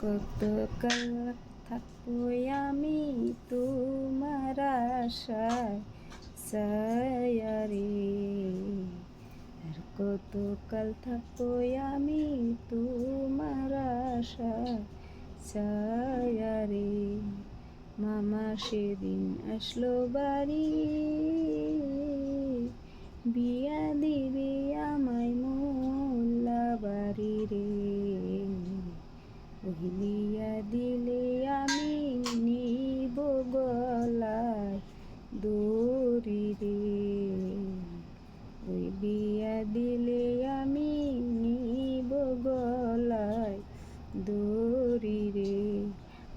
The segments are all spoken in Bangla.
কতকাল থাকবো আমি তোমার আশায় ছায়ারে, আর কতকাল থাকবো আমি তোমার আশায় ছায়ারে। মামা সেদিন আসলো বাড়ি, বিয়া দিবে আমায় মোল্লা বাড়ি রে। ওই বিয়া দিলে আমি নিব গলায় দড়ি রে। ওই বিয়া দিলে আমি নিব গলায় দড়ি রে।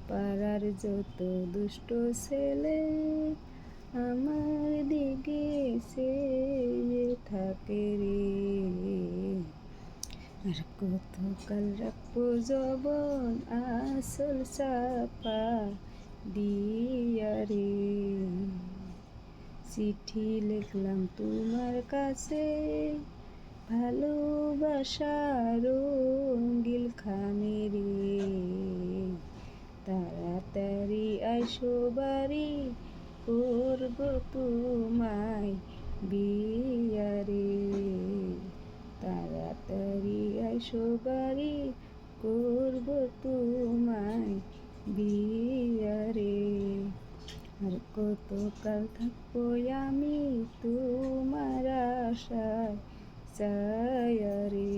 পাড়ার যত দুষ্ট ছেলে আমার দিকে চেয়ে থাকে রে। আর কতকাল রাখবো যৌবন আসল চাপা দিয়া রে। চিঠি লিখলাম তোমার কাছে ভালোবাসার রঙিল খামে রে। তাড়াতাড়ি আইসো বাড়ি, করব তোমায় বিয়া রে। তাড়াতাড়ি আইসো বাড়ি, করব তোমায় বিয়া রে। আর কতকাল থাকবো আমি তোমার আশায় ছায়া রে।